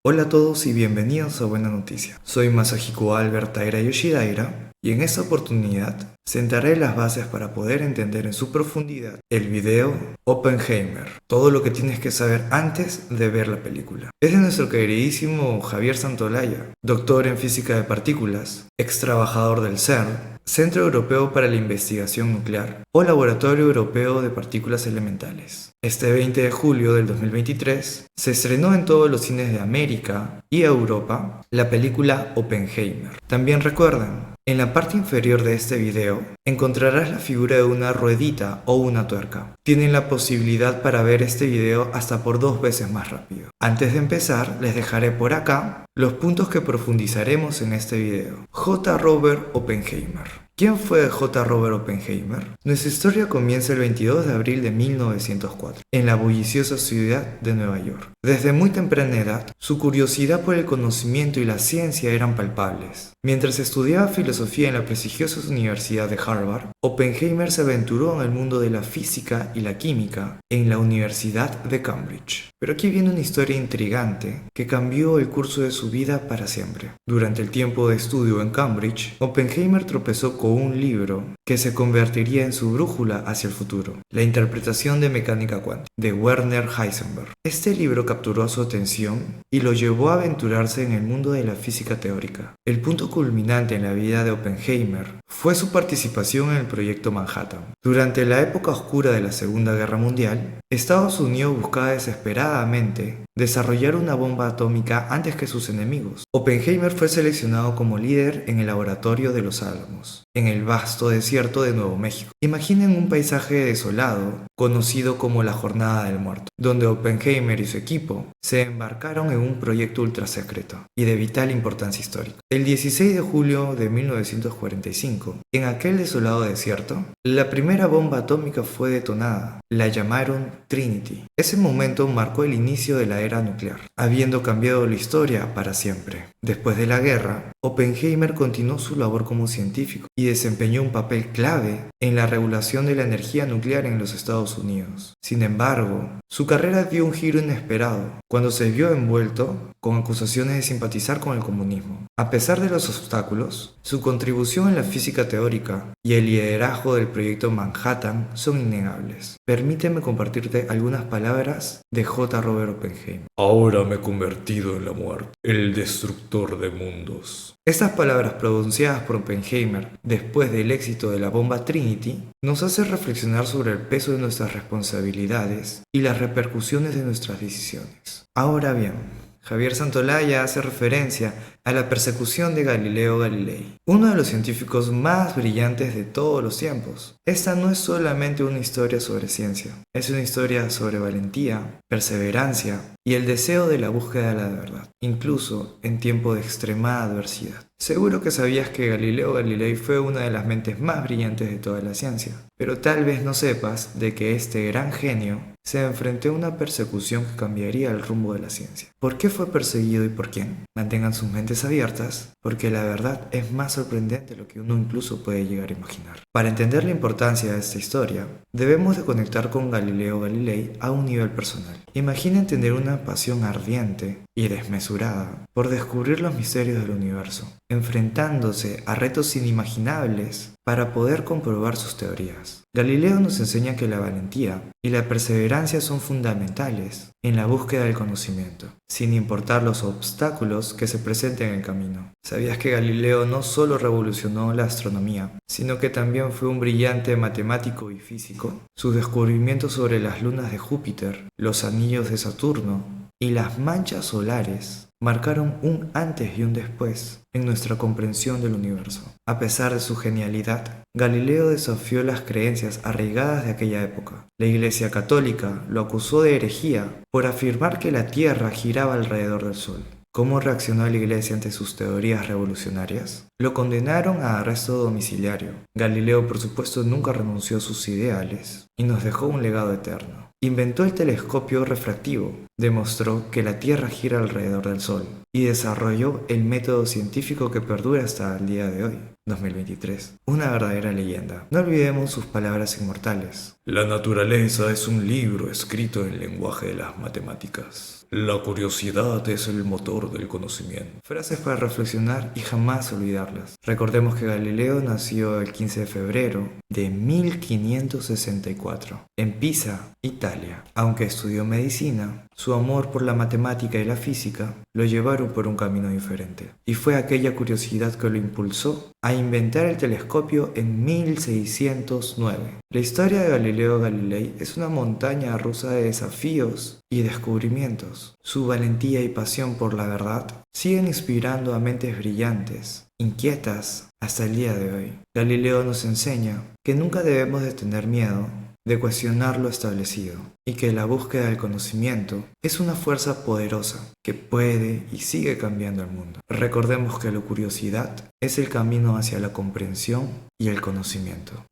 Hola a todos y bienvenidos a Buena Noticia. Soy Masahiko Albert Taira Yoshidaira y en esta oportunidad sentaré las bases para poder entender en su profundidad el video Oppenheimer, todo lo que tienes que saber antes de ver la película. Es de nuestro queridísimo Javier Santolaya, doctor en física de partículas, ex trabajador del CERN, Centro Europeo para la Investigación Nuclear o Laboratorio Europeo de Partículas Elementales. Este 20 de julio del 2023 se estrenó en todos los cines de América y Europa la película Oppenheimer. También recuerden, en la parte inferior de este video encontrarás la figura de una ruedita o una tuerca. Tienen la posibilidad para ver este video hasta por 2 veces más rápido. Antes de empezar, les dejaré por acá los puntos que profundizaremos en este video. J. Robert Oppenheimer. ¿Quién fue J. Robert Oppenheimer? Nuestra historia comienza el 22 de abril de 1904, en la bulliciosa ciudad de Nueva York. Desde muy temprana edad, su curiosidad por el conocimiento y la ciencia eran palpables. Mientras estudiaba filosofía en la prestigiosa Universidad de Harvard, Oppenheimer se aventuró en el mundo de la física y la química en la Universidad de Cambridge. Pero aquí viene una historia intrigante que cambió el curso de su vida para siempre. Durante el tiempo de estudio en Cambridge, Oppenheimer tropezó con un libro que se convertiría en su brújula hacia el futuro, La interpretación de mecánica cuántica, de Werner Heisenberg. Este libro capturó su atención y lo llevó a aventurarse en el mundo de la física teórica. El punto culminante en la vida de Oppenheimer fue su participación en el proyecto Manhattan. Durante la época oscura de la Segunda Guerra Mundial, Estados Unidos buscaba desesperadamente desarrollar una bomba atómica antes que sus enemigos. Oppenheimer fue seleccionado como líder en el laboratorio de Los Álamos, en el vasto desierto de Nuevo México. Imaginen un paisaje desolado, conocido como la Jornada del Muerto, donde Oppenheimer y su equipo se embarcaron en un proyecto ultra secreto y de vital importancia histórica. El 16 de julio de 1945, en aquel desolado desierto, la primera bomba atómica fue detonada. La llamaron Trinity. Ese momento marcó el inicio de la era nuclear, habiendo cambiado la historia para siempre. Después de la guerra, Oppenheimer continuó su labor como científico y desempeñó un papel clave en la regulación de la energía nuclear en los Estados Unidos. Sin embargo, su carrera dio un giro inesperado cuando se vio envuelto con acusaciones de simpatizar con el comunismo. A pesar de los obstáculos, su contribución en la física teórica y el liderazgo del proyecto Manhattan son innegables. Permíteme compartirte algunas palabras de J. Robert Oppenheimer. Ahora me he convertido en la muerte, el destructor de mundos. Estas palabras pronunciadas por Oppenheimer después del éxito de la bomba Trinity nos hacen reflexionar sobre el peso de nuestras responsabilidades y las repercusiones de nuestras decisiones. Ahora bien, Javier Santolaya hace referencia a la persecución de Galileo Galilei, uno de los científicos más brillantes de todos los tiempos. Esta no es solamente una historia sobre ciencia, es una historia sobre valentía, perseverancia y el deseo de la búsqueda de la verdad, incluso en tiempos de extrema adversidad. Seguro que sabías que Galileo Galilei fue una de las mentes más brillantes de toda la ciencia, pero tal vez no sepas de que este gran genio se enfrentó a una persecución que cambiaría el rumbo de la ciencia. ¿Por qué fue perseguido y por quién? Mantengan sus mentes abiertas, porque la verdad es más sorprendente de lo que uno incluso puede llegar a imaginar. Para entender la importancia de esta historia, debemos de conectar con Galileo Galilei a un nivel personal. Imaginen tener una pasión ardiente y desmesurada por descubrir los misterios del universo, enfrentándose a retos inimaginables para poder comprobar sus teorías. Galileo nos enseña que la valentía y la perseverancia son fundamentales en la búsqueda del conocimiento, sin importar los obstáculos que se presenten en el camino. ¿Sabías que Galileo no solo revolucionó la astronomía, sino que también fue un brillante matemático y físico? Sus descubrimientos sobre las lunas de Júpiter, los anillos de Saturno y las manchas solares marcaron un antes y un después en nuestra comprensión del universo. A pesar de su genialidad, Galileo desafió las creencias arraigadas de aquella época. La Iglesia Católica lo acusó de herejía por afirmar que la Tierra giraba alrededor del Sol. ¿Cómo reaccionó la Iglesia ante sus teorías revolucionarias? Lo condenaron a arresto domiciliario. Galileo, por supuesto, nunca renunció a sus ideales y nos dejó un legado eterno. Inventó el telescopio refractivo, demostró que la Tierra gira alrededor del Sol y desarrolló el método científico que perdura hasta el día de hoy, 2023. Una verdadera leyenda. No olvidemos sus palabras inmortales. La naturaleza es un libro escrito en lenguaje de las matemáticas. La curiosidad es el motor del conocimiento. Frases para reflexionar y jamás olvidarlas. Recordemos que Galileo nació el 15 de febrero de 1564 en Pisa, Italia. Aunque estudió medicina, su amor por la matemática y la física lo llevaron por un camino diferente. Y fue aquella curiosidad que lo impulsó a inventar el telescopio en 1609. La historia de Galileo Galilei es una montaña rusa de desafíos y descubrimientos. Su valentía y pasión por la verdad siguen inspirando a mentes brillantes, inquietas hasta el día de hoy. Galileo nos enseña que nunca debemos de tener miedo de cuestionar lo establecido y que la búsqueda del conocimiento es una fuerza poderosa que puede y sigue cambiando el mundo. Recordemos que la curiosidad es el camino hacia la comprensión y el conocimiento.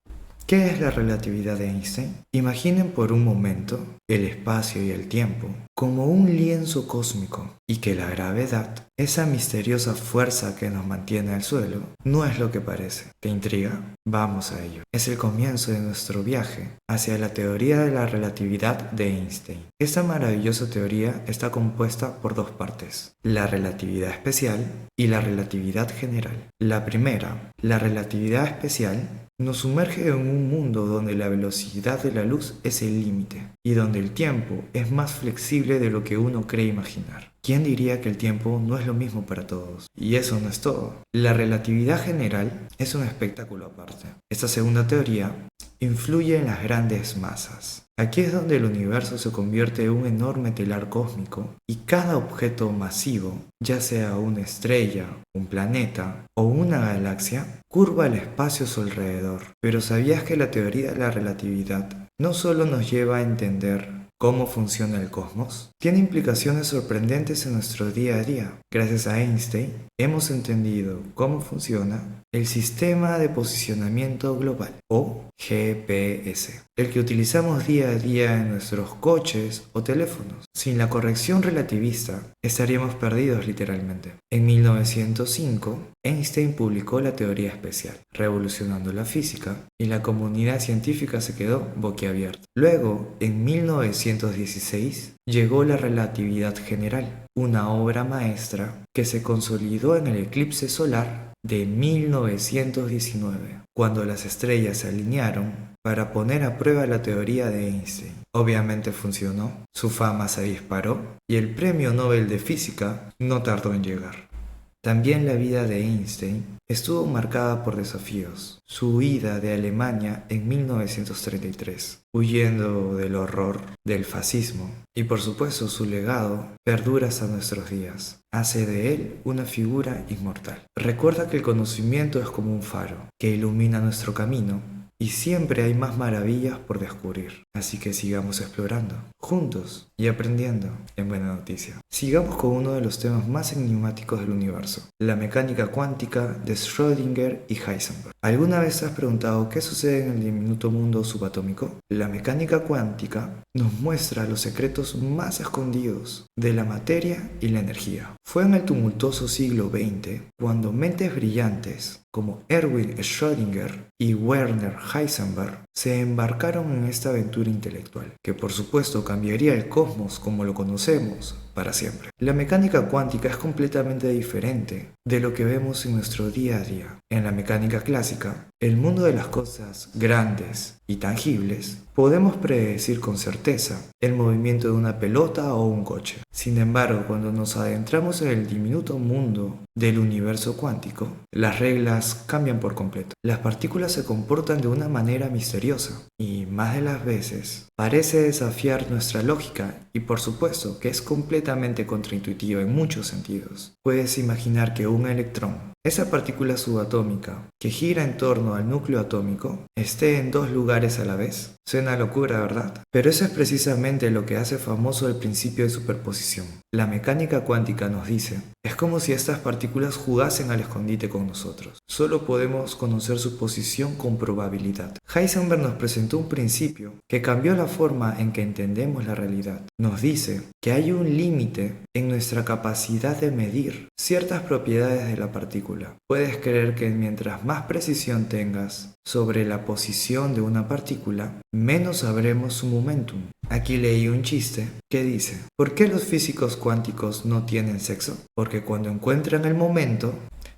¿Qué es la relatividad de Einstein? Imaginen por un momento el espacio y el tiempo como un lienzo cósmico y que la gravedad, esa misteriosa fuerza que nos mantiene al suelo, no es lo que parece. ¿Te intriga? Vamos a ello. Es el comienzo de nuestro viaje hacia la teoría de la relatividad de Einstein. Esta maravillosa teoría está compuesta por dos partes: la relatividad especial y la relatividad general. La primera, la relatividad especial, nos sumerge en un mundo donde la velocidad de la luz es el límite y donde el tiempo es más flexible de lo que uno cree imaginar. ¿Quién diría que el tiempo no es lo mismo para todos? Y eso no es todo. La relatividad general es un espectáculo aparte. Esta segunda teoría influye en las grandes masas. Aquí es donde el universo se convierte en un enorme telar cósmico y cada objeto masivo, ya sea una estrella, un planeta o una galaxia, curva el espacio a su alrededor. Pero ¿sabías que la teoría de la relatividad no solo nos lleva a entender cómo funciona el cosmos? Tiene implicaciones sorprendentes en nuestro día a día. Gracias a Einstein, hemos entendido cómo funciona el sistema de posicionamiento global, o GPS, el que utilizamos día a día en nuestros coches o teléfonos. Sin la corrección relativista, estaríamos perdidos literalmente. En 1905, Einstein publicó la teoría especial, revolucionando la física, y la comunidad científica se quedó boquiabierta. Luego, en 1916, llegó la relatividad general, una obra maestra que se consolidó en el eclipse solar de 1919, cuando las estrellas se alinearon para poner a prueba la teoría de Einstein. Obviamente funcionó, su fama se disparó y el premio Nobel de Física no tardó en llegar. También la vida de Einstein estuvo marcada por desafíos. Su huida de Alemania en 1933, huyendo del horror del fascismo, y por supuesto su legado perdura hasta nuestros días. Hace de él una figura inmortal. Recuerda que el conocimiento es como un faro que ilumina nuestro camino y siempre hay más maravillas por descubrir. Así que sigamos explorando, juntos y aprendiendo en Buena Noticia. Sigamos con uno de los temas más enigmáticos del universo, la mecánica cuántica de Schrödinger y Heisenberg. ¿Alguna vez te has preguntado qué sucede en el diminuto mundo subatómico? La mecánica cuántica nos muestra los secretos más escondidos de la materia y la energía. Fue en el tumultuoso siglo XX cuando mentes brillantes como Erwin Schrödinger y Werner Heisenberg se embarcaron en esta aventura intelectual, que por supuesto cambiaría el cosmos como lo conocemos para siempre. La mecánica cuántica es completamente diferente de lo que vemos en nuestro día a día. En la mecánica clásica, el mundo de las cosas grandes y tangibles, podemos predecir con certeza el movimiento de una pelota o un coche. Sin embargo, cuando nos adentramos en el diminuto mundo del universo cuántico, las reglas cambian por completo. Las partículas se comportan de una manera misteriosa y, más de las veces, parece desafiar nuestra lógica y por supuesto que es completamente contraintuitiva en muchos sentidos. Puedes imaginar que un electrón, esa partícula subatómica que gira en torno al núcleo atómico, esté en dos lugares a la vez. Suena locura, ¿verdad? Pero eso es precisamente lo que hace famoso el principio de superposición. La mecánica cuántica nos dice, es como si estas partículas jugasen al escondite con nosotros. Solo podemos conocer su posición con probabilidad. Heisenberg nos presentó un principio que cambió la forma en que entendemos la realidad. Nos dice que hay un límite en nuestra capacidad de medir ciertas propiedades de la partícula. partícula. Puedes creer que mientras más precisión tengas sobre la posición de una partícula, menos sabremos su momentum. Aquí leí un chiste que dice: ¿por qué los físicos cuánticos no tienen sexo? Porque cuando encuentran el momento,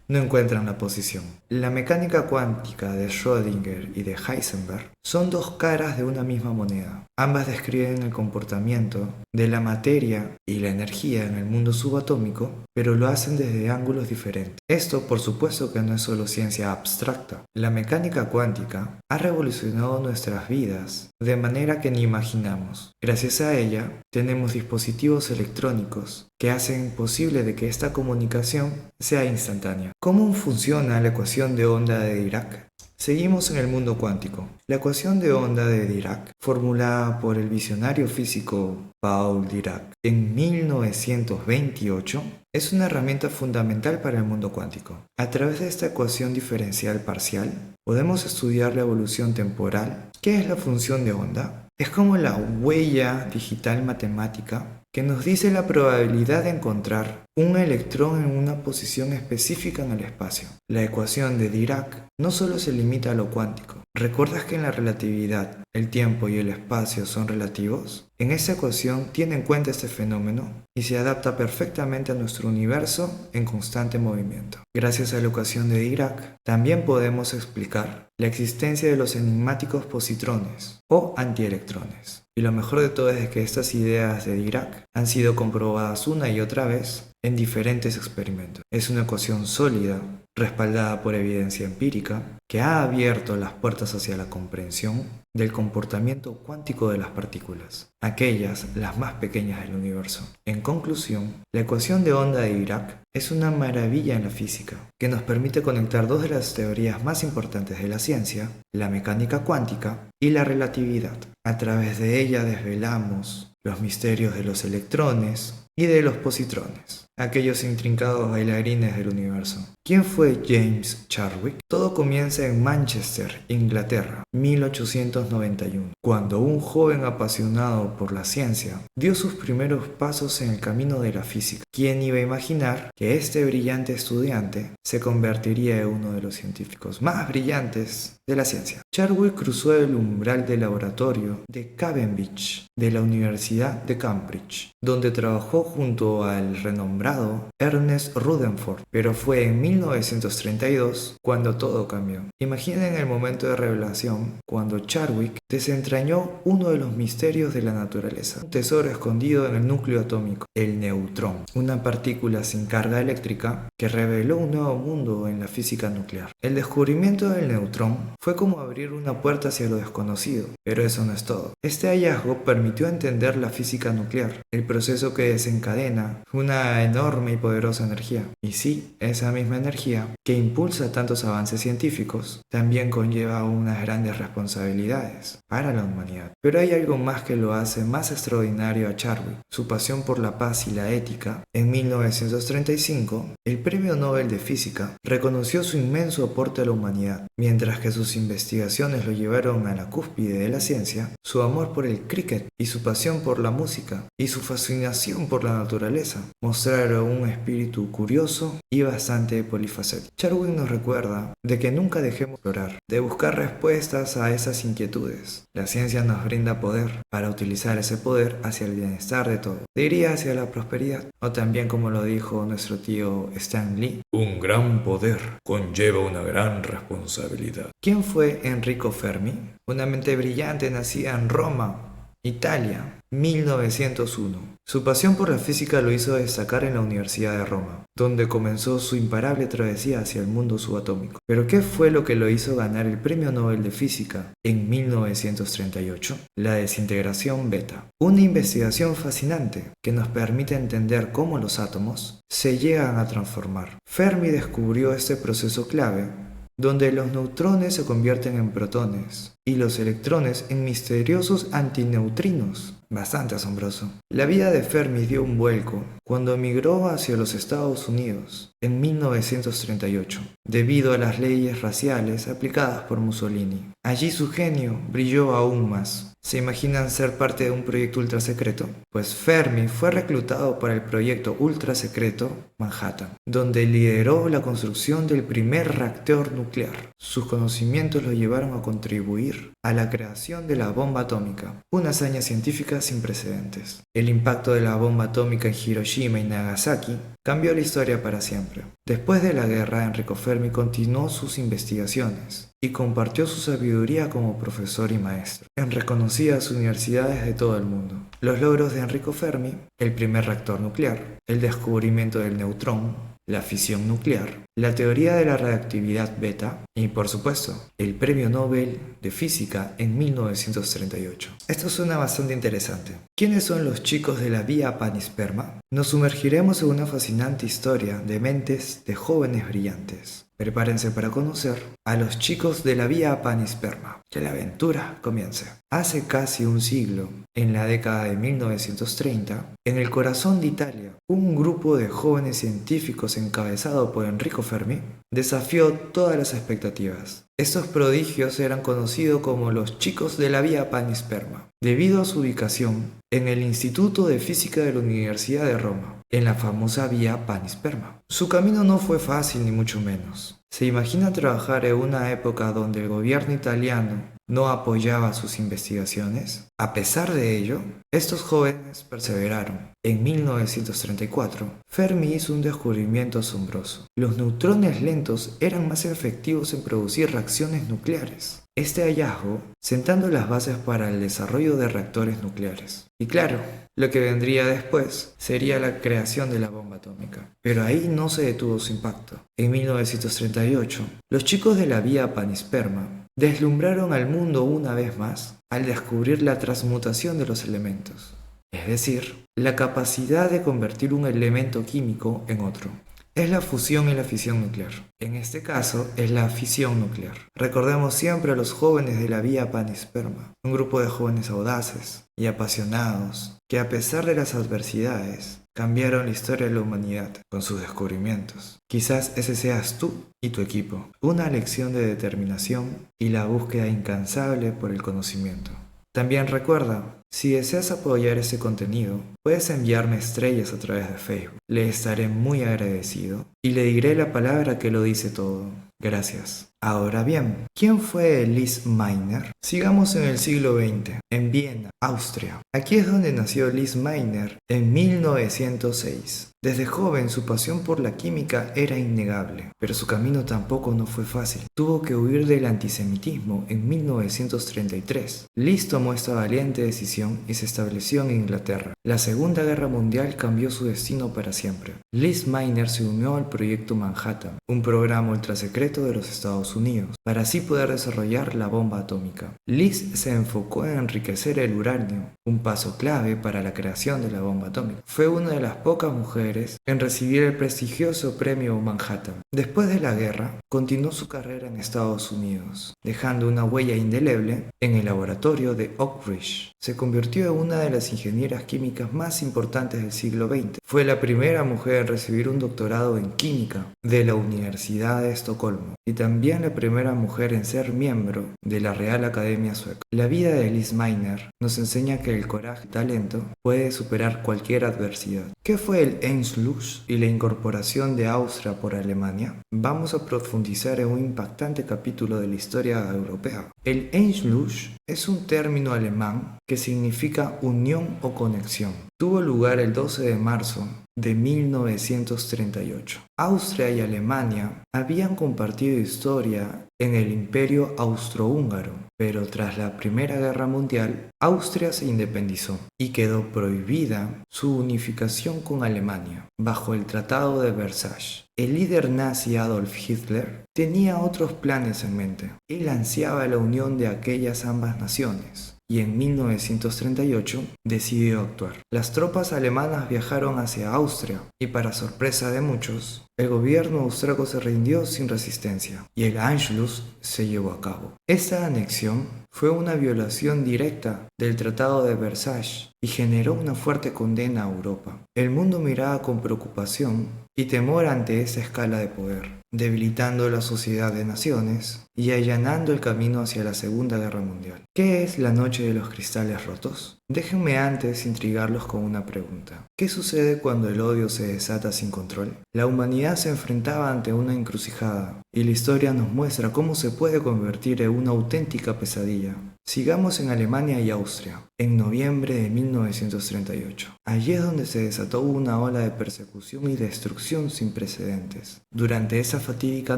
no encuentran la posición. La mecánica cuántica de Schrödinger y de Heisenberg son dos caras de una misma moneda. Ambas describen el comportamiento de la materia y la energía en el mundo subatómico, pero lo hacen desde ángulos diferentes. Esto, por supuesto, que no es solo ciencia abstracta. La mecánica cuántica ha revolucionado nuestras vidas de manera que ni imaginamos. Gracias a ella, tenemos dispositivos electrónicos que hacen posible de que esta comunicación sea instantánea. ¿Cómo funciona la ecuación de onda de Dirac? Seguimos en el mundo cuántico. La ecuación de onda de Dirac, formulada por el visionario físico Paul Dirac en 1928, es una herramienta fundamental para el mundo cuántico. A través de esta ecuación diferencial parcial, podemos estudiar la evolución temporal. ¿Qué es la función de onda? Es como la huella digital matemática que nos dice la probabilidad de encontrar un electrón en una posición específica en el espacio. La ecuación de Dirac no solo se limita a lo cuántico. ¿Recuerdas que en la relatividad el tiempo y el espacio son relativos? En esa ecuación tiene en cuenta este fenómeno y se adapta perfectamente a nuestro universo en constante movimiento. Gracias a la ecuación de Dirac, también podemos explicar la existencia de los enigmáticos positrones o antielectrones. Y lo mejor de todo es que estas ideas de Dirac han sido comprobadas una y otra vez en diferentes experimentos. Es una ecuación sólida, respaldada por evidencia empírica, que ha abierto las puertas hacia la comprensión del comportamiento cuántico de las partículas, aquellas las más pequeñas del universo. En conclusión, la ecuación de onda de Dirac es una maravilla en la física, que nos permite conectar dos de las teorías más importantes de la ciencia, la mecánica cuántica y la relatividad. A través de ella desvelamos los misterios de los electrones y de los positrones, aquellos intrincados bailarines del universo. ¿Quién fue James Chadwick? Todo comienza en Manchester, Inglaterra, 1891, cuando un joven apasionado por la ciencia dio sus primeros pasos en el camino de la física. ¿Quién iba a imaginar que este brillante estudiante se convertiría en uno de los científicos más brillantes de la ciencia? Chadwick cruzó el umbral del laboratorio de Cavendish de la Universidad de Cambridge, donde trabajó junto al renombrado Ernest Rutherford, pero fue en 1932 cuando todo cambió. Imaginen el momento de revelación cuando Chadwick desentrañó uno de los misterios de la naturaleza, un tesoro escondido en el núcleo atómico, el neutrón, una partícula sin carga eléctrica que reveló un nuevo mundo en la física nuclear. El descubrimiento del neutrón fue como abrir una puerta hacia lo desconocido, pero eso no es todo. Este hallazgo permitió entender la física nuclear, el proceso que desencadena una enorme y poderosa energía. Y sí, esa misma energía que impulsa tantos avances científicos también conlleva unas grandes responsabilidades para la humanidad. Pero hay algo más que lo hace más extraordinario a Chadwick: su pasión por la paz y la ética. En 1935, el Premio Nobel de Física reconoció su inmenso aporte a la humanidad. Mientras que sus investigaciones lo llevaron a la cúspide de la ciencia, su amor por el cricket y su pasión por la música y su fascinación por la naturaleza mostraron un espíritu curioso y bastante polifacético. Chadwick nos recuerda de que nunca dejemos de explorar, de buscar respuestas a esas inquietudes. La ciencia nos brinda poder para utilizar ese poder hacia el bienestar de todos, diría hacia la prosperidad, o también como lo dijo nuestro tío Stan Lee: un gran poder conlleva una gran responsabilidad. ¿Quién fue Enrico Fermi? Una mente brillante nacida en Roma, Italia, 1901. Su pasión por la física lo hizo destacar en la Universidad de Roma, donde comenzó su imparable travesía hacia el mundo subatómico. ¿Pero qué fue lo que lo hizo ganar el Premio Nobel de Física en 1938? La desintegración beta, una investigación fascinante que nos permite entender cómo los átomos se llegan a transformar. Fermi descubrió este proceso clave donde los neutrones se convierten en protones y los electrones en misteriosos antineutrinos. Bastante asombroso. La vida de Fermi dio un vuelco cuando emigró hacia los Estados Unidos en 1938, debido a las leyes raciales aplicadas por Mussolini. Allí su genio brilló aún más. ¿Se imaginan ser parte de un proyecto ultra secreto? Pues Fermi fue reclutado para el proyecto ultra secreto Manhattan, donde lideró la construcción del primer reactor nuclear. Sus conocimientos lo llevaron a contribuir a la creación de la bomba atómica, una hazaña científica sin precedentes. El impacto de la bomba atómica en Hiroshima y Nagasaki cambió la historia para siempre. Después de la guerra, Enrico Fermi continuó sus investigaciones y compartió su sabiduría como profesor y maestro en reconocidas universidades de todo el mundo. Los logros de Enrico Fermi: el primer reactor nuclear, el descubrimiento del neutrón, la fisión nuclear, la teoría de la radiactividad beta y, por supuesto, el Premio Nobel de Física en 1938. Esto suena bastante interesante. ¿Quiénes son los chicos de la Vía Panisperma? Nos sumergiremos en una fascinante historia de mentes de jóvenes brillantes. Prepárense para conocer a los chicos de la Vía Panisperma. Que la aventura comience. Hace casi un siglo, en la década de 1930, en el corazón de Italia, un grupo de jóvenes científicos encabezado por Enrico Fermi desafió todas las expectativas. Estos prodigios eran conocidos como los chicos de la Vía Panisperma, debido a su ubicación en el Instituto de Física de la Universidad de Roma, en la famosa Vía Panisperma. Su camino no fue fácil ni mucho menos. ¿Se imagina trabajar en una época donde el gobierno italiano no apoyaba sus investigaciones? A pesar de ello, estos jóvenes perseveraron. En 1934, Fermi hizo un descubrimiento asombroso. Los neutrones lentos eran más efectivos en producir reacciones nucleares. Este hallazgo sentando las bases para el desarrollo de reactores nucleares. Y claro, lo que vendría después sería la creación de la bomba atómica. Pero ahí no se detuvo su impacto. En 1938, los chicos de la Vía Panisperma deslumbraron al mundo una vez más al descubrir la transmutación de los elementos, es decir, la capacidad de convertir un elemento químico en otro. Es la fusión y la fisión nuclear. En este caso, es la fisión nuclear. Recordemos siempre a los jóvenes de la Vía Panisperma, un grupo de jóvenes audaces y apasionados que, a pesar de las adversidades, cambiaron la historia de la humanidad con sus descubrimientos. Quizás ese seas tú y tu equipo. Una lección de determinación y la búsqueda incansable por el conocimiento. También recuerda, si deseas apoyar este contenido, puedes enviarme estrellas a través de Facebook. Le estaré muy agradecido y le diré la palabra que lo dice todo. Gracias. Ahora bien, ¿quién fue Lise Meitner? Sigamos en el siglo XX, en Viena, Austria. Aquí es donde nació Lise Meitner en 1906. Desde joven su pasión por la química era innegable, pero su camino tampoco no fue fácil. Tuvo que huir del antisemitismo en 1933. Lise tomó esta valiente decisión y se estableció en Inglaterra. La Segunda Guerra Mundial cambió su destino para siempre. Lise Meitner se unió al proyecto Manhattan, un programa ultrasecreto de los Estados Unidos, para así poder desarrollar la bomba atómica. Lise se enfocó en enriquecer el uranio, un paso clave para la creación de la bomba atómica. Fue una de las pocas mujeres en recibir el prestigioso premio Manhattan. Después de la guerra, continuó su carrera en Estados Unidos, dejando una huella indeleble en el laboratorio de Oak Ridge. Se convirtió en una de las ingenieras químicas más importantes del siglo XX. Fue la primera mujer en recibir un doctorado en química de la Universidad de Estocolmo y también la primera mujer en ser miembro de la Real Academia Sueca. La vida de Lise Meitner nos enseña que el coraje y talento puede superar cualquier adversidad. ¿Qué fue el Anschluss y la incorporación de Austria por Alemania? Vamos a profundizar en un impactante capítulo de la historia europea. El Anschluss es un término alemán que significa unión o conexión. Tuvo lugar el 12 de marzo de 1938. Austria y Alemania habían compartido historia en el Imperio Austrohúngaro, pero tras la Primera Guerra Mundial, Austria se independizó y quedó prohibida su unificación con Alemania bajo el Tratado de Versalles. El líder nazi Adolf Hitler tenía otros planes en mente. Él ansiaba la unión de aquellas ambas naciones y en 1938 decidió actuar. Las tropas alemanas viajaron hacia Austria y, para sorpresa de muchos, el gobierno austríaco se rindió sin resistencia y el Anschluss se llevó a cabo. Esta anexión fue una violación directa del Tratado de Versalles y generó una fuerte condena a Europa. El mundo miraba con preocupación y temor ante esa escala de poder, debilitando la sociedad de naciones y allanando el camino hacia la Segunda Guerra Mundial. ¿Qué es la Noche de los Cristales Rotos? Déjenme antes intrigarlos con una pregunta. ¿Qué sucede cuando el odio se desata sin control? La humanidad se enfrentaba ante una encrucijada y la historia nos muestra cómo se puede convertir en una auténtica pesadilla. Sigamos en Alemania y Austria, en noviembre de 1938. Allí es donde se desató una ola de persecución y destrucción sin precedentes. Durante esa fatídica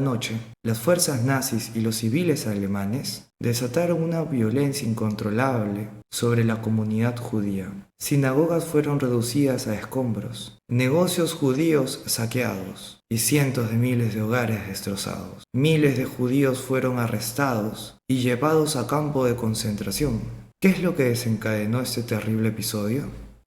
noche, las fuerzas nazis y los civiles alemanes desataron una violencia incontrolable sobre la comunidad judía. Sinagogas fueron reducidas a escombros, negocios judíos saqueados y cientos de miles de hogares destrozados. Miles de judíos fueron arrestados y llevados a campo de concentración. ¿Qué es lo que desencadenó este terrible episodio?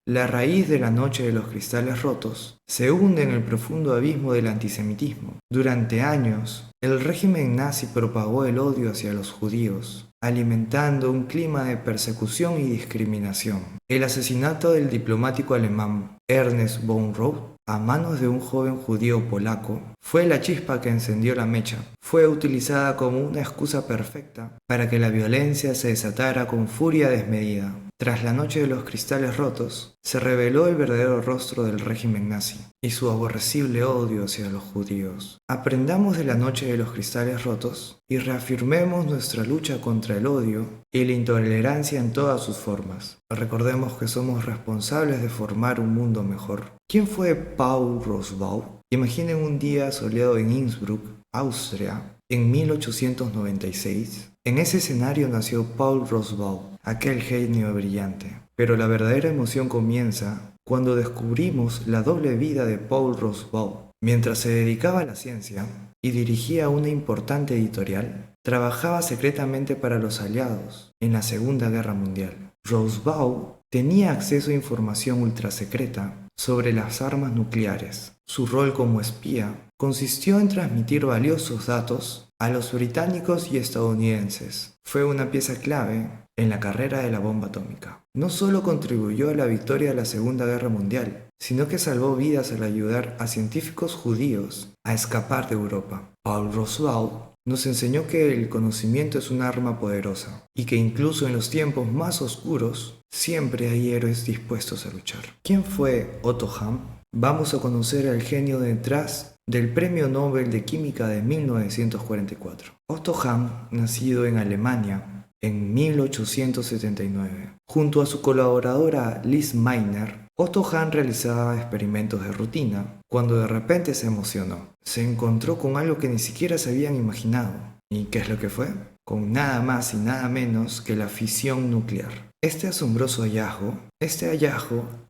La raíz de la Noche de los Cristales Rotos se hunde en el profundo abismo del antisemitismo. Durante años, el régimen nazi propagó el odio hacia los judíos, alimentando un clima de persecución y discriminación. El asesinato del diplomático alemán Ernest von Rauch a manos de un joven judío polaco fue la chispa que encendió la mecha. Fue utilizada como una excusa perfecta para que la violencia se desatara con furia desmedida. Tras la Noche de los Cristales Rotos, se reveló el verdadero rostro del régimen nazi y su aborrecible odio hacia los judíos. Aprendamos de la Noche de los Cristales Rotos y reafirmemos nuestra lucha contra el odio y la intolerancia en todas sus formas. Recordemos que somos responsables de formar un mundo mejor. ¿Quién fue Paul Rosbaum? Imaginen un día soleado en Innsbruck, Austria, en 1896. En ese escenario nació Paul Rosbaum, aquel genio brillante. Pero la verdadera emoción comienza cuando descubrimos la doble vida de Paul Rosbaum. Mientras se dedicaba a la ciencia y dirigía una importante editorial, trabajaba secretamente para los aliados en la Segunda Guerra Mundial. Rosbaum tenía acceso a información ultrasecreta sobre las armas nucleares. Su rol como espía consistió en transmitir valiosos datos a los británicos y estadounidenses. Fue una pieza clave en la carrera de la bomba atómica. No solo contribuyó a la victoria de la Segunda Guerra Mundial, sino que salvó vidas al ayudar a científicos judíos a escapar de Europa. Paul Rosbaum nos enseñó que el conocimiento es un arma poderosa y que incluso en los tiempos más oscuros siempre hay héroes dispuestos a luchar. ¿Quién fue Otto Hahn? Vamos a conocer al genio detrás del Premio Nobel de Química de 1944. Otto Hahn, nacido en Alemania en 1879. Junto a su colaboradora Lise Meitner, Otto Hahn realizaba experimentos de rutina cuando de repente se emocionó. Se encontró con algo que ni siquiera se habían imaginado. ¿Y qué es lo que fue? Con nada más y nada menos que la fisión nuclear. Este asombroso hallazgo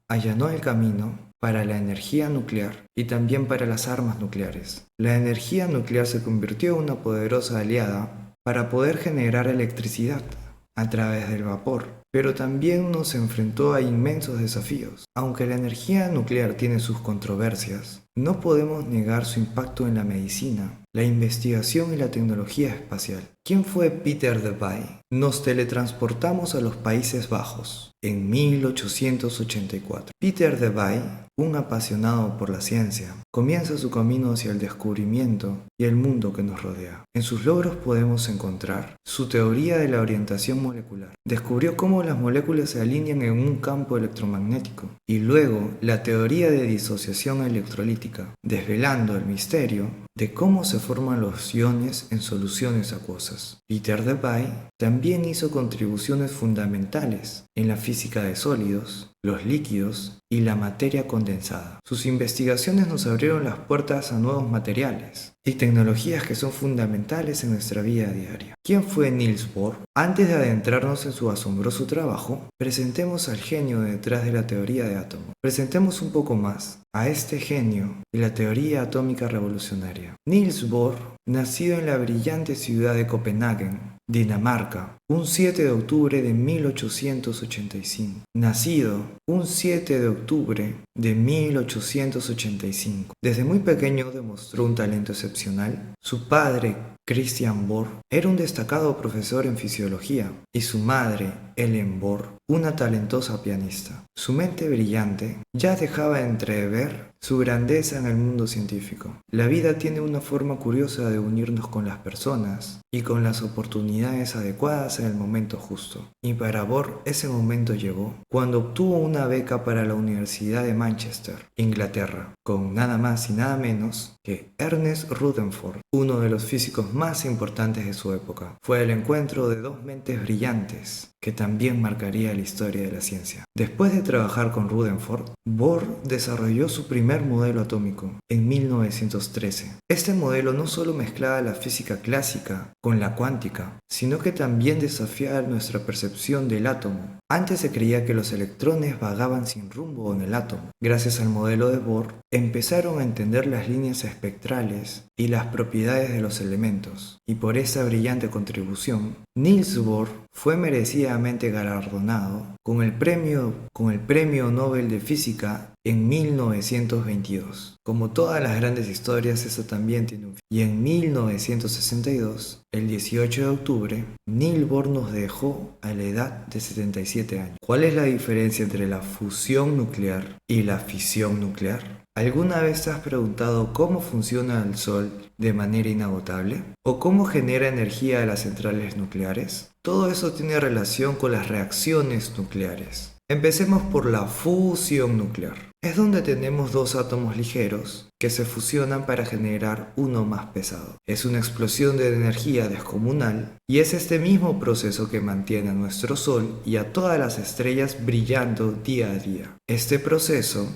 allanó el camino para la energía nuclear y también para las armas nucleares. La energía nuclear se convirtió en una poderosa aliada para poder generar electricidad a través del vapor, pero también nos enfrentó a inmensos desafíos. Aunque la energía nuclear tiene sus controversias, no podemos negar su impacto en la medicina, la investigación y la tecnología espacial. ¿Quién fue Peter Debye? Nos teletransportamos a los Países Bajos en 1884. Peter Debye, un apasionado por la ciencia, comienza su camino hacia el descubrimiento y el mundo que nos rodea. En sus logros podemos encontrar su teoría de la orientación molecular. Descubrió cómo las moléculas se alinean en un campo electromagnético, y luego la teoría de disociación electrolítica, desvelando el misterio de cómo se forman los iones en soluciones acuosas. Peter Debye también hizo contribuciones fundamentales en la física de sólidos, los líquidos y la materia condensada. Sus investigaciones nos abrieron las puertas a nuevos materiales y tecnologías que son fundamentales en nuestra vida diaria. ¿Quién fue Niels Bohr? Antes de adentrarnos en su asombroso trabajo, presentemos al genio detrás de la teoría de átomos. Presentemos un poco más a este genio de la teoría atómica revolucionaria. Niels Bohr nacido en la brillante ciudad de Copenhague, Dinamarca, un 7 de octubre de 1885. Nacido un 7 de octubre de 1885. Desde muy pequeño demostró un talento excepcional. Su padre, Christian Bohr, era un destacado profesor en fisiología y su madre, Ellen Bohr, una talentosa pianista. Su mente brillante ya dejaba entrever su grandeza en el mundo científico. La vida tiene una forma curiosa de unirnos con las personas y con las oportunidades adecuadas en el momento justo. Y para Bohr ese momento llegó cuando obtuvo una beca para la Universidad de Manchester, Inglaterra, con nada más y nada menos que Ernest Rutherford, uno de los físicos más importantes de su época. Fue el encuentro de dos mentes brillantes que también marcaría la historia de la ciencia. Después de trabajar con Rutherford, Bohr desarrolló su primer modelo atómico en 1913. Este modelo no solo mezclaba la física clásica con la cuántica, sino que también desafiaba nuestra percepción del átomo. Antes se creía que los electrones vagaban sin rumbo en el átomo. Gracias al modelo de Bohr, empezaron a entender las líneas espectrales y las propiedades de los elementos. Y por esa brillante contribución, Niels Bohr fue merecidamente galardonado con el premio Nobel de Física en 1922. Como todas las grandes historias, esta también tiene un fin. Y en 1962, el 18 de octubre, Niels Bohr nos dejó a la edad de 77 años. ¿Cuál es la diferencia entre la fusión nuclear y la fisión nuclear? ¿Alguna vez te has preguntado cómo funciona el Sol de manera inagotable? ¿O cómo genera energía de las centrales nucleares? Todo eso tiene relación con las reacciones nucleares. Empecemos por la fusión nuclear. Es donde tenemos dos átomos ligeros que se fusionan para generar uno más pesado. Es una explosión de energía descomunal y es este mismo proceso que mantiene a nuestro Sol y a todas las estrellas brillando día a día. Este proceso,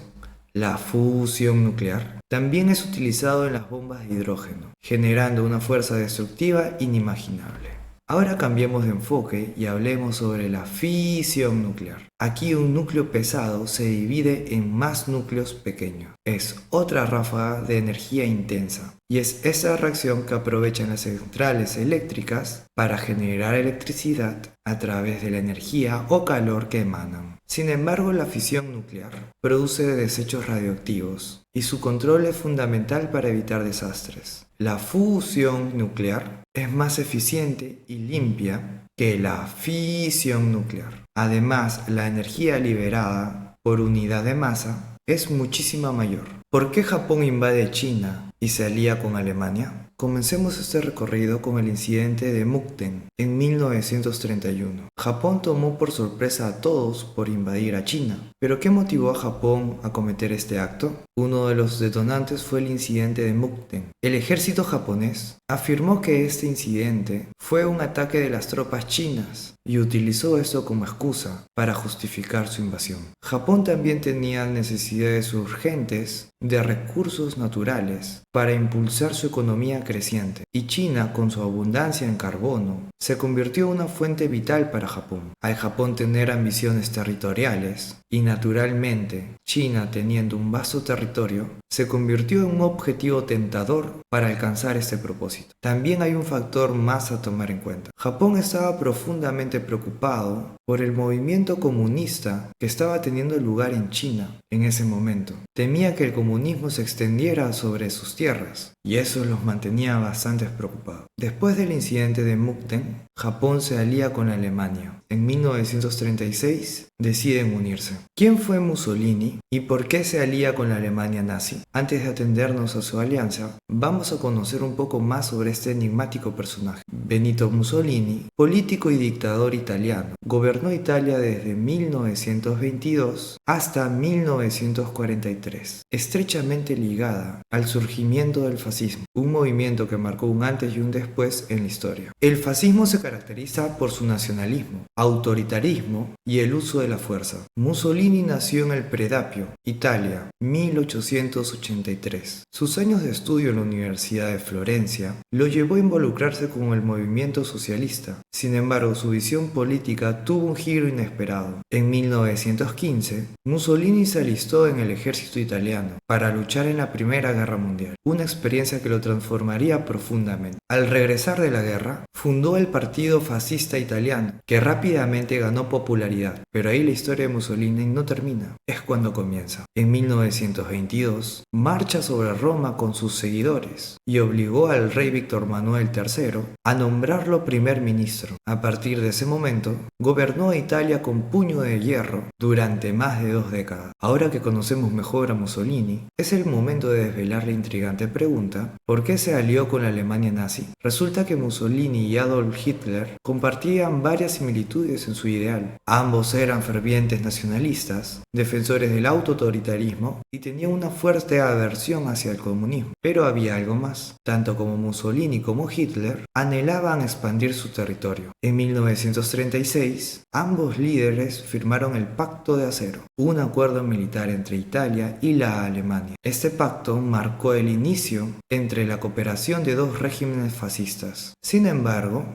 la fusión nuclear, también es utilizado en las bombas de hidrógeno, generando una fuerza destructiva inimaginable. Ahora cambiemos de enfoque y hablemos sobre la fisión nuclear. Aquí un núcleo pesado se divide en más núcleos pequeños. Es otra ráfaga de energía intensa y es esa reacción que aprovechan las centrales eléctricas para generar electricidad a través de la energía o calor que emanan. Sin embargo, la fisión nuclear produce desechos radioactivos y su control es fundamental para evitar desastres. La fusión nuclear es más eficiente y limpia que la fisión nuclear. Además, la energía liberada por unidad de masa es muchísima mayor. ¿Por qué Japón invade China y se alía con Alemania? Comencemos este recorrido con el incidente de Mukden en 1931. Japón tomó por sorpresa a todos por invadir a China. ¿Pero qué motivó a Japón a cometer este acto? Uno de los detonantes fue el incidente de Mukden. El ejército japonés afirmó que este incidente fue un ataque de las tropas chinas y utilizó esto como excusa para justificar su invasión. Japón también tenía necesidades urgentes de recursos naturales para impulsar su economía creciente, y China, con su abundancia en carbono, se convirtió en una fuente vital para Japón. Al Japón tener ambiciones territoriales, y naturalmente China teniendo un vasto territorio, se convirtió en un objetivo tentador para alcanzar este propósito. También hay un factor más a tomar en cuenta. Japón estaba profundamente preocupado por el movimiento comunista que estaba teniendo lugar en China en ese momento. Temía que el comunismo se extendiera sobre sus tierras, y eso los mantenía bastante preocupados. Después del incidente de Mukden, Japón se alía con Alemania. En 1936 deciden unirse. ¿Quién fue Mussolini y por qué se alía con la Alemania nazi? Antes de atendernos a su alianza, vamos a conocer un poco más sobre este enigmático personaje. Benito Mussolini, político y dictador italiano, gobernó Italia desde 1922 hasta 1943, estrechamente ligada al surgimiento del fascismo, un movimiento que marcó un antes y un después después en la historia. El fascismo se caracteriza por su nacionalismo, autoritarismo y el uso de la fuerza. Mussolini nació en el Predapio, Italia, 1883. Sus años de estudio en la Universidad de Florencia lo llevó a involucrarse con el movimiento socialista. Sin embargo, su visión política tuvo un giro inesperado. En 1915, Mussolini se alistó en el ejército italiano para luchar en la Primera Guerra Mundial, una experiencia que lo transformaría profundamente. Al regresar de la guerra, fundó el Partido Fascista Italiano, que rápidamente ganó popularidad, pero ahí la historia de Mussolini no termina, es cuando comienza. En 1922, marcha sobre Roma con sus seguidores y obligó al rey Víctor Manuel III a nombrarlo primer ministro. A partir de ese momento, gobernó a Italia con puño de hierro durante más de 2 décadas. Ahora que conocemos mejor a Mussolini, es el momento de desvelar la intrigante pregunta: ¿por qué se alió con la Alemania nazi? Resulta que Mussolini y Adolf Hitler compartían varias similitudes en su ideal. Ambos eran fervientes nacionalistas, defensores del autoritarismo y tenían una fuerte aversión hacia el comunismo. Pero había algo más. Tanto como Mussolini como Hitler anhelaban expandir su territorio. En 1936, ambos líderes firmaron el Pacto de Acero, un acuerdo militar entre Italia y la Alemania. Este pacto marcó el inicio entre la cooperación de dos regímenes fascistas. Sin embargo,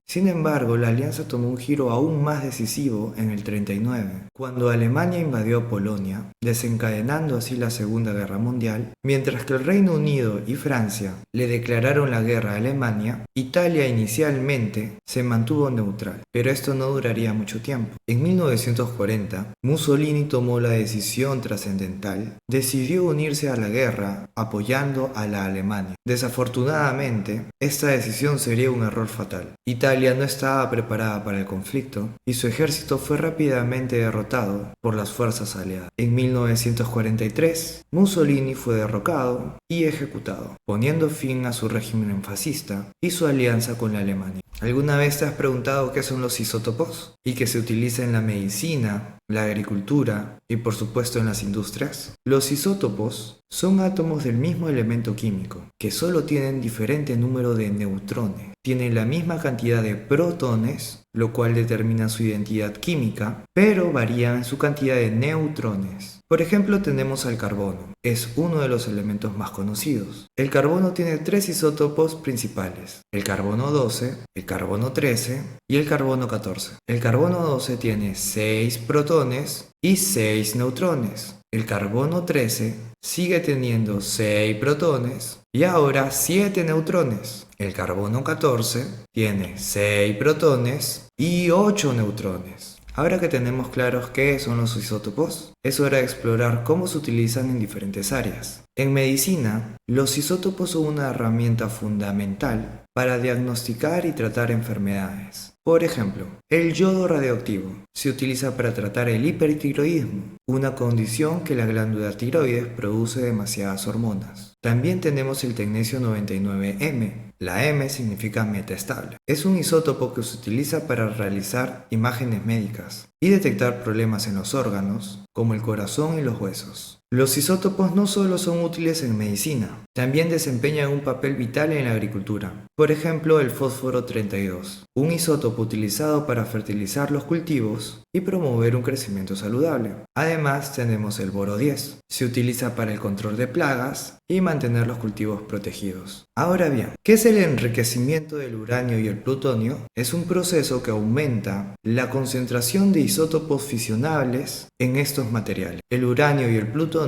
la alianza tomó un giro aún más decisivo en el 39, cuando Alemania invadió Polonia, desencadenando así la Segunda Guerra Mundial. Mientras que el Reino Unido y Francia le declararon la guerra a Alemania, Italia inicialmente se mantuvo neutral, pero esto no duraría mucho tiempo. En 1940, Mussolini tomó la decisión trascendental, decidió unirse a la guerra apoyando a la Alemania. Desafortunadamente, esta decisión sería un error fatal. Italia no estaba preparada para el conflicto y su ejército fue rápidamente derrotado por las fuerzas aliadas. En 1943, Mussolini fue derrocado y ejecutado, poniendo fin a su régimen fascista y su alianza con la Alemania. ¿Alguna vez te has preguntado qué son los isótopos? ¿Y que se utiliza en la medicina, la agricultura y por supuesto en las industrias? Los isótopos son átomos del mismo elemento químico, que solo tienen diferente número de neutrones. Tienen la misma cantidad de protones, lo cual determina su identidad química, pero varían en su cantidad de neutrones. Por ejemplo, tenemos al carbono. Es uno de los elementos más conocidos. El carbono tiene 3 isótopos principales: el carbono 12, el carbono 13 y el carbono 14. El carbono 12 tiene 6 protones y 6 neutrones. El carbono 13 sigue teniendo 6 protones y ahora 7 neutrones. El carbono 14 tiene 6 protones y 8 neutrones. Ahora que tenemos claros qué son los isótopos, es hora de explorar cómo se utilizan en diferentes áreas. En medicina, los isótopos son una herramienta fundamental para diagnosticar y tratar enfermedades. Por ejemplo, el yodo radioactivo se utiliza para tratar el hipertiroidismo, una condición que la glándula tiroides produce demasiadas hormonas. También tenemos el tecnecio 99M. La M significa metaestable. Es un isótopo que se utiliza para realizar imágenes médicas y detectar problemas en los órganos, como el corazón y los huesos. Los isótopos no solo son útiles en medicina, también desempeñan un papel vital en la agricultura. Por ejemplo, el fósforo 32, un isótopo utilizado para fertilizar los cultivos y promover un crecimiento saludable. Además, tenemos el boro 10, se utiliza para el control de plagas y mantener los cultivos protegidos. Ahora bien, ¿qué es el enriquecimiento del uranio y el plutonio? Es un proceso que aumenta la concentración de isótopos fisionables en estos materiales. El uranio y el plutonio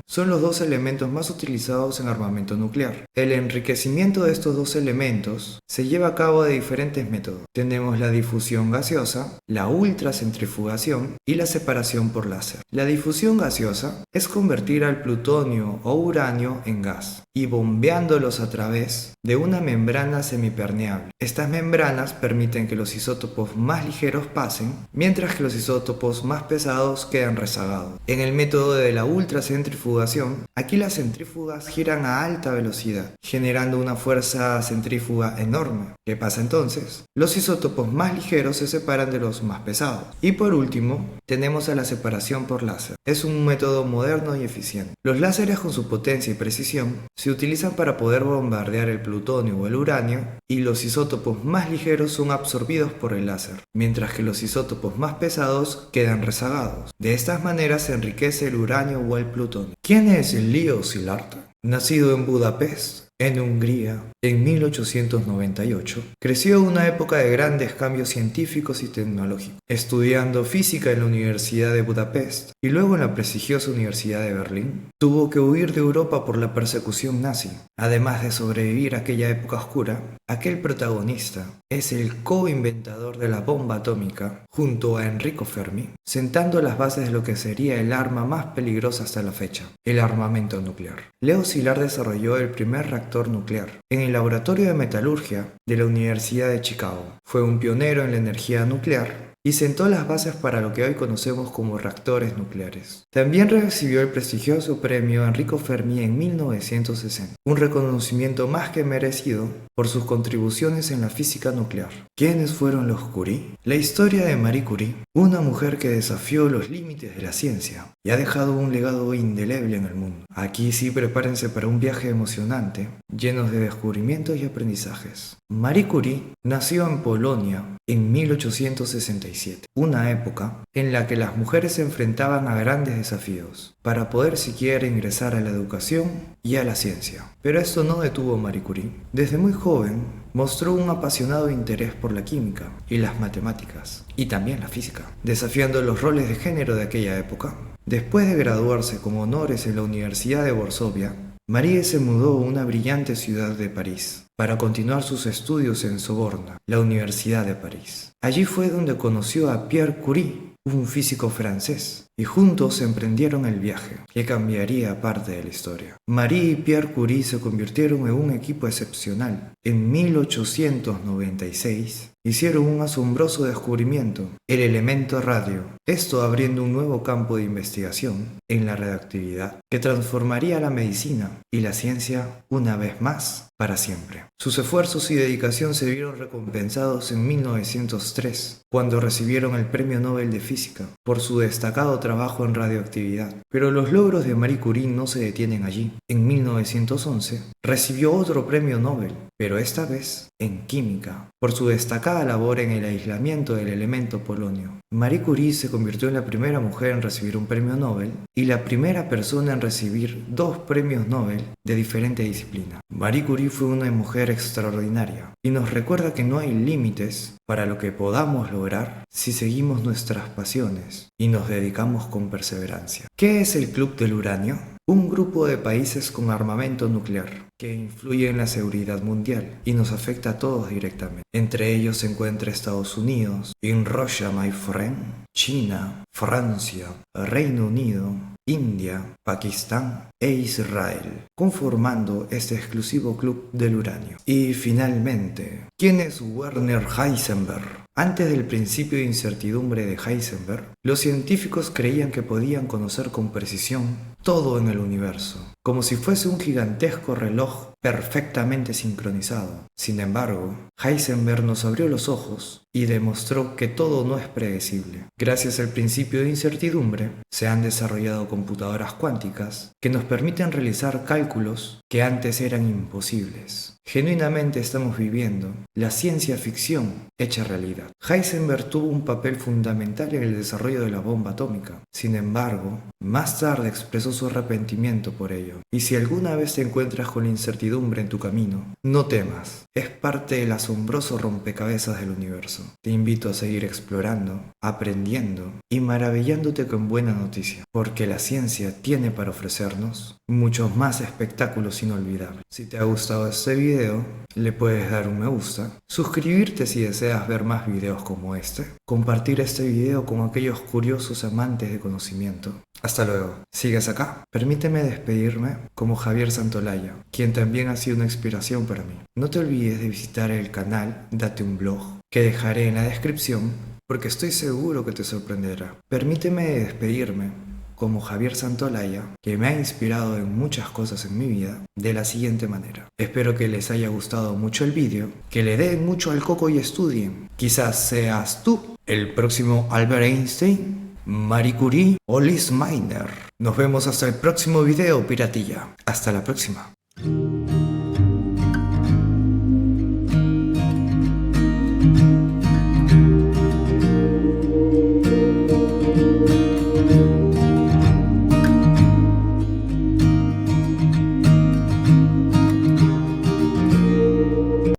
son los dos elementos más utilizados en armamento nuclear. El enriquecimiento de estos dos elementos se lleva a cabo de diferentes métodos. Tenemos la difusión gaseosa, la ultracentrifugación y la separación por láser. La difusión gaseosa es convertir al plutonio o uranio en gas y bombeándolos a través de una membrana semipermeable. Estas membranas permiten que los isótopos más ligeros pasen, mientras que los isótopos más pesados quedan quedan rezagados. En el método de la ultracentrifugación, aquí las centrífugas giran a alta velocidad, generando una fuerza centrífuga enorme. ¿Qué pasa entonces? Los isótopos más ligeros se separan de los más pesados. Y por último, tenemos a la separación por láser. Es un método moderno y eficiente. Los láseres, con su potencia y precisión, se utilizan para poder bombardear el plutonio o el uranio, y los isótopos más ligeros son absorbidos por el láser, mientras que los isótopos más pesados quedan rezagados. De estas maneras se enriquece el uranio o el plutonio. ¿Quién es Leo Szilard? Nacido en Budapest, en Hungría, en 1898, creció en una época de grandes cambios científicos y tecnológicos, estudiando física en la Universidad de Budapest y luego en la prestigiosa Universidad de Berlín. Tuvo que huir de Europa por la persecución nazi. Además de sobrevivir a aquella época oscura, aquel protagonista es el co-inventador de la bomba atómica junto a Enrico Fermi, sentando las bases de lo que sería el arma más peligrosa hasta la fecha, el armamento nuclear. Leo Szilard desarrolló el primer reactor nuclear en el laboratorio de metalurgia de la Universidad de Chicago. Fue un pionero en la energía nuclear y sentó las bases para lo que hoy conocemos como reactores nucleares. También recibió el prestigioso premio Enrico Fermi en 1960, un reconocimiento más que merecido por sus contribuciones en la física nuclear. ¿Quiénes fueron los Curie? La historia de Marie Curie, una mujer que desafió los límites de la ciencia y ha dejado un legado indeleble en el mundo. Aquí sí, prepárense para un viaje emocionante, lleno de descubrimientos y aprendizajes. Marie Curie nació en Polonia en 1867, una época en la que las mujeres se enfrentaban a grandes desafíos para poder siquiera ingresar a la educación y a la ciencia. Pero esto no detuvo a Marie Curie. Desde muy joven mostró un apasionado interés por la química y las matemáticas, y también la física, desafiando los roles de género de aquella época. Después de graduarse con honores en la Universidad de Varsovia, Marie se mudó a una brillante ciudad de París para continuar sus estudios en Sorbona, la Universidad de París. Allí fue donde conoció a Pierre Curie, un físico francés, y juntos emprendieron el viaje que cambiaría parte de la historia. Marie y Pierre Curie se convirtieron en un equipo excepcional. En 1896 hicieron un asombroso descubrimiento, el elemento radio, esto abriendo un nuevo campo de investigación en la radioactividad que transformaría la medicina y la ciencia una vez más para siempre. Sus esfuerzos y dedicación se vieron recompensados en 1903, cuando recibieron el Premio Nobel de Física por su destacado trabajo en radioactividad. Pero los logros de Marie Curie no se detienen allí. En 1911 recibió otro Premio Nobel, pero esta vez en química, por su destacada labor en el aislamiento del elemento polonio. Marie Curie se convirtió en la primera mujer en recibir un premio Nobel y la primera persona en recibir 2 premios Nobel de diferente disciplina. Marie Curie fue una mujer extraordinaria y nos recuerda que no hay límites para lo que podamos lograr si seguimos nuestras pasiones y nos dedicamos con perseverancia. ¿Qué es el Club del Uranio? Un grupo de países con armamento nuclear que influye en la seguridad mundial y nos afecta a todos directamente. Entre ellos se encuentra Estados Unidos, in Russia my friend, China, Francia, Reino Unido, India, Pakistán e Israel, conformando este exclusivo club del uranio. Y finalmente, ¿quién es Werner Heisenberg? Antes del principio de incertidumbre de Heisenberg, los científicos creían que podían conocer con precisión todo en el universo, como si fuese un gigantesco reloj perfectamente sincronizado. Sin embargo, Heisenberg nos abrió los ojos y demostró que todo no es predecible. Gracias al principio de incertidumbre, se han desarrollado computadoras cuánticas que nos permiten realizar cálculos que antes eran imposibles. Genuinamente estamos viviendo la ciencia ficción hecha realidad. Heisenberg tuvo un papel fundamental en el desarrollo de la bomba atómica. Sin embargo, más tarde expresó su arrepentimiento por ello. Y si alguna vez te encuentras con la incertidumbre en tu camino, no temas. Es parte del asombroso rompecabezas del universo. Te invito a seguir explorando, aprendiendo y maravillándote con buena noticia, porque la ciencia tiene para ofrecernos muchos más espectáculos inolvidables. Si te ha gustado este video, le puedes dar un me gusta, suscribirte si deseas ver más videos como este compartir este video con aquellos curiosos amantes de conocimiento. Hasta luego. ¿Sigues acá? Permíteme despedirme como Javier Santolaya, quien también ha sido una inspiración para mí. No te olvides de visitar el canal Date un Blog, que dejaré en la descripción, porque estoy seguro que te sorprenderá. Permíteme despedirme como Javier Santolaya, que me ha inspirado en muchas cosas en mi vida, de la siguiente manera. Espero que les haya gustado mucho el vídeo, que le den mucho al coco y estudien. Quizás seas tú el próximo Albert Einstein, Marie Curie o Liz Miner. Nos vemos hasta el próximo video, piratilla. Hasta la próxima.